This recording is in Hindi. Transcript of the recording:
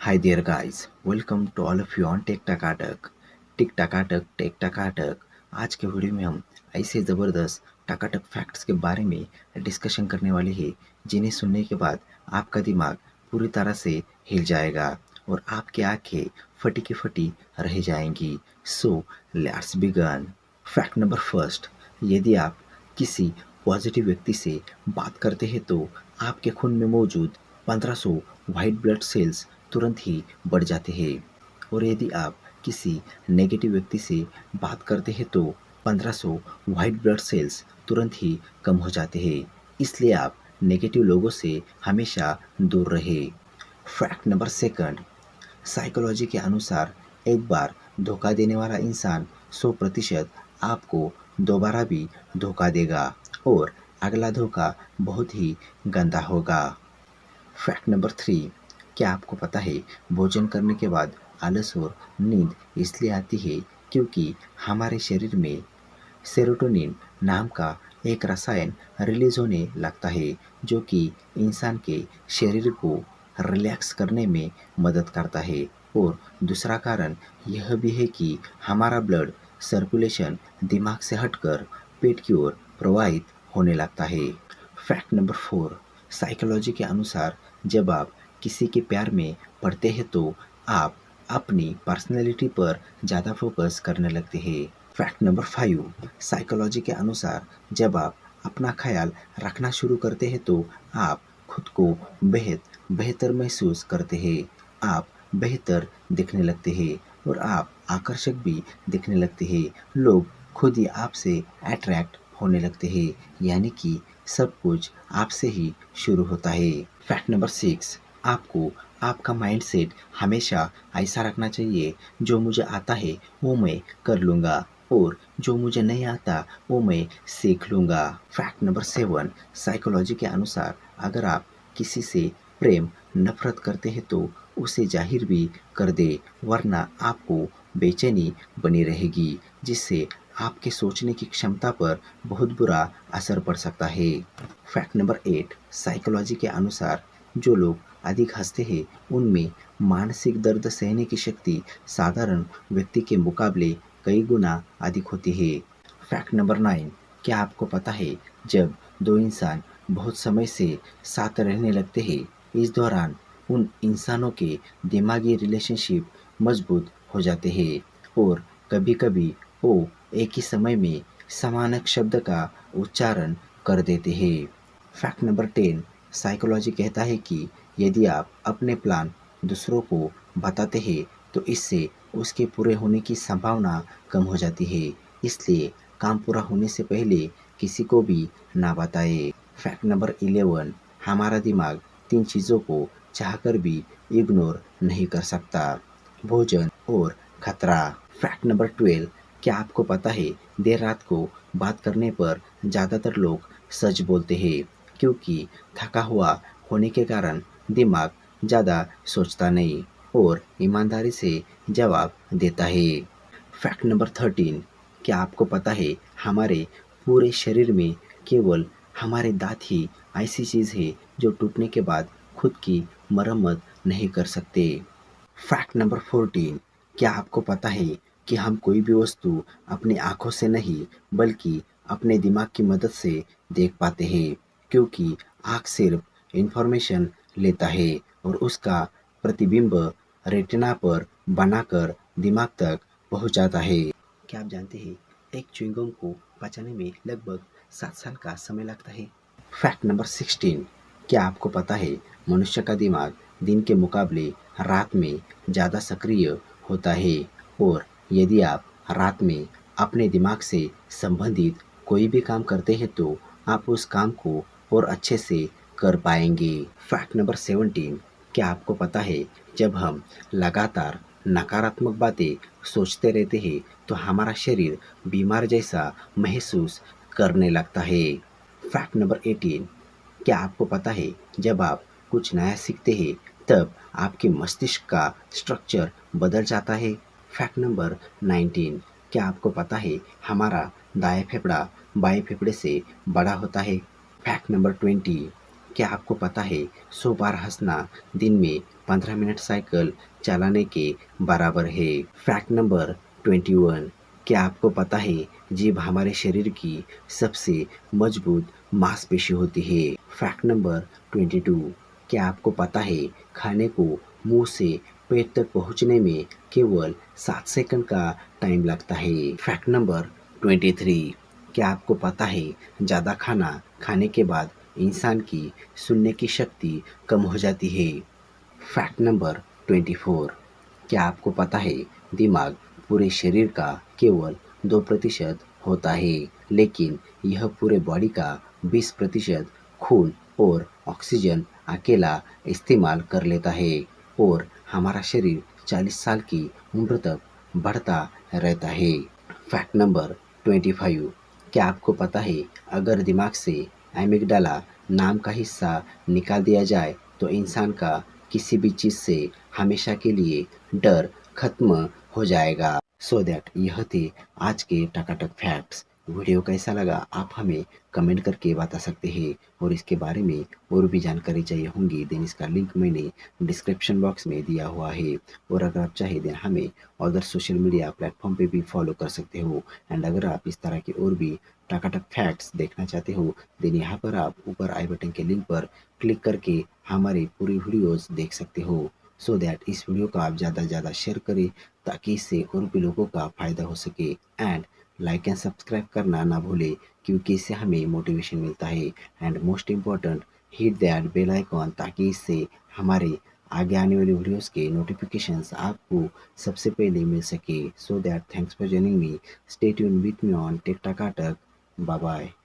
Hi there guys, welcome to all of you on Tech टकाटक। टिक टकाटक टेक टकाटक। आज के वीडियो में हम ऐसे ज़बरदस्त टकाटक फैक्ट्स के बारे में डिस्कशन करने वाले हैं जिन्हें सुनने के बाद आपका दिमाग पूरी तरह से हिल जाएगा और आपकी आंखें फटी की फटी रह जाएंगी। So let's begin. Fact number first, यदि आप किसी पॉजिटिव व्यक्ति से बात करते हैं तो आपके खून में मौजूद 1500 वाइट ब्लड सेल्स तुरंत ही बढ़ जाते हैं और यदि आप किसी नेगेटिव व्यक्ति से बात करते हैं तो 1500 वाइट ब्लड सेल्स तुरंत ही कम हो जाते हैं। इसलिए आप नेगेटिव लोगों से हमेशा दूर रहे। फैक्ट नंबर सेकंड, साइकोलॉजी के अनुसार एक बार धोखा देने वाला इंसान 100% आपको दोबारा भी धोखा देगा और अगला धोखा बहुत ही गंदा होगा। फैक्ट नंबर थ्री, क्या आपको पता है भोजन करने के बाद आलस और नींद इसलिए आती है क्योंकि हमारे शरीर में सेरोटोनिन नाम का एक रसायन रिलीज होने लगता है जो कि इंसान के शरीर को रिलैक्स करने में मदद करता है। और दूसरा कारण यह भी है कि हमारा ब्लड सर्कुलेशन दिमाग से हटकर पेट की ओर प्रवाहित होने लगता है। फैक्ट नंबर फोर, साइकोलॉजी के अनुसार जब आप किसी के प्यार में पड़ते हैं तो आप अपनी पर्सनैलिटी पर ज़्यादा फोकस करने लगते हैं। फैक्ट नंबर फाइव, साइकोलॉजी के अनुसार जब आप अपना ख्याल रखना शुरू करते हैं तो आप खुद को बेहतर महसूस करते हैं, आप बेहतर दिखने लगते हैं और आप आकर्षक भी दिखने लगते हैं। लोग खुद ही आपसे अट्रैक्ट होने लगते हैं, यानी कि सब कुछ आपसे ही शुरू होता है। फैक्ट नंबर सिक्स, आपको आपका माइंडसेट हमेशा ऐसा रखना चाहिए जो मुझे आता है वो मैं कर लूँगा और जो मुझे नहीं आता वो मैं सीख लूँगा। फैक्ट नंबर सेवन, साइकोलॉजी के अनुसार अगर आप किसी से प्रेम नफरत करते हैं तो उसे जाहिर भी कर दे वरना आपको बेचैनी बनी रहेगी जिससे आपके सोचने की क्षमता पर बहुत बुरा असर पड़ सकता है। फैक्ट नंबर एट, साइकोलॉजी के अनुसार जो लोग अधिक हंसते हैं उनमें मानसिक दर्द सहने की शक्ति साधारण व्यक्ति के मुकाबले कई गुना अधिक होती है। फैक्ट नंबर नाइन, क्या आपको पता है जब दो इंसान बहुत समय से साथ रहने लगते हैं इस दौरान उन इंसानों के दिमागी रिलेशनशिप मजबूत हो जाते हैं और कभी कभी वो एक ही समय में समान शब्द का उच्चारण कर देते हैं। फैक्ट नंबर 10, साइकोलॉजी कहता है कि यदि आप अपने प्लान दूसरों को बताते हैं तो इससे उसके पूरे होने की संभावना कम हो जाती है, इसलिए काम पूरा होने से पहले किसी को भी ना बताएं। फैक्ट नंबर 11, हमारा दिमाग तीन चीज़ों को चाहकर भी इग्नोर नहीं कर सकता, भोजन और खतरा। फैक्ट नंबर 12, क्या आपको पता है देर रात को बात करने पर ज़्यादातर लोग सच बोलते हैं क्योंकि थका हुआ होने के कारण दिमाग ज़्यादा सोचता नहीं और ईमानदारी से जवाब देता है। फैक्ट नंबर 13, क्या आपको पता है हमारे पूरे शरीर में केवल हमारे दांत ही ऐसी चीज़ है जो टूटने के बाद खुद की मरम्मत नहीं कर सकते। फैक्ट नंबर 14, क्या आपको पता है कि हम कोई भी वस्तु अपनी आँखों से नहीं बल्कि अपने दिमाग की मदद से देख पाते हैं क्योंकि आँख सिर्फ इंफॉर्मेशन लेता है और उसका प्रतिबिंब रेटिना पर बनाकर दिमाग तक पहुंच जाता है। क्या आप जानते हैं एक च्युइंगम को पचाने में लगभग 7 साल का समय लगता है। फैक्ट नंबर 16, क्या आपको पता है मनुष्य का दिमाग दिन के मुकाबले रात में ज़्यादा सक्रिय होता है और यदि आप रात में अपने दिमाग से संबंधित कोई भी काम करते हैं तो आप उस काम को और अच्छे से कर पाएंगे। फैक्ट नंबर 17, क्या आपको पता है जब हम लगातार नकारात्मक बातें सोचते रहते हैं तो हमारा शरीर बीमार जैसा महसूस करने लगता है। फैक्ट नंबर 18, क्या आपको पता है जब आप कुछ नया सीखते हैं तब आपके मस्तिष्क का स्ट्रक्चर बदल जाता है। फैक्ट नंबर 19, क्या आपको पता है हमारा दायां फेफड़ा बाएं फेफड़े से बड़ा होता है। फैक्ट नंबर 20, क्या आपको पता है 100 बार हंसना दिन में 15 मिनट साइकिल चलाने के बराबर है। फैक्ट नंबर 21, क्या आपको पता है जीभ हमारे शरीर की सबसे मजबूत मांसपेशी होती है? फैक्ट नंबर 22, क्या आपको पता है खाने को मुंह से पेट तक पहुंचने में केवल 7 सेकंड का टाइम लगता है? फैक्ट नंबर 23, क्या आपको पता है ज़्यादा खाना खाने के बाद इंसान की सुनने की शक्ति कम हो जाती है? फैक्ट नंबर 24, क्या आपको पता है दिमाग पूरे शरीर का केवल 2% होता है, लेकिन यह पूरे बॉडी का 20% खून और ऑक्सीजन अकेला इस्तेमाल कर लेता है और हमारा शरीर 40 साल की उम्र तक बढ़ता रहता है। फैक्ट नंबर 25, क्या आपको पता है अगर दिमाग से एमिगडाला नाम का हिस्सा निकाल दिया जाए तो इंसान का किसी भी चीज़ से हमेशा के लिए डर खत्म हो जाएगा। सो दैट यह थे आज के टकाटक फैक्ट्स। वीडियो कैसा लगा आप हमें कमेंट करके बता सकते हैं, और इसके बारे में और भी जानकारी चाहिए होंगी देन इसका लिंक मैंने डिस्क्रिप्शन बॉक्स में दिया हुआ है। और अगर आप चाहे देन हमें अदर सोशल मीडिया प्लेटफॉर्म पे भी फॉलो कर सकते हो। एंड अगर आप इस तरह के और भी टकाटक फैक्ट्स देखना चाहते हो देन यहाँ पर आप ऊपर आई बटन के लिंक पर क्लिक करके हमारी पूरी वीडियोस देख सकते हो। सो दैट इस वीडियो को आप ज़्यादा से ज़्यादा शेयर करें ताकि इससे और भी लोगों का फ़ायदा हो सके। एंड लाइक एंड सब्सक्राइब करना ना भूलें क्योंकि इससे हमें मोटिवेशन मिलता है। And most important, hit that bell icon ताकि इससे हमारे आगे आने वाली वीडियोस के नोटिफिकेशंस आपको सबसे पहले मिल सके। So that thanks for joining me, stay tune with me on tech Takatak. Bye bye.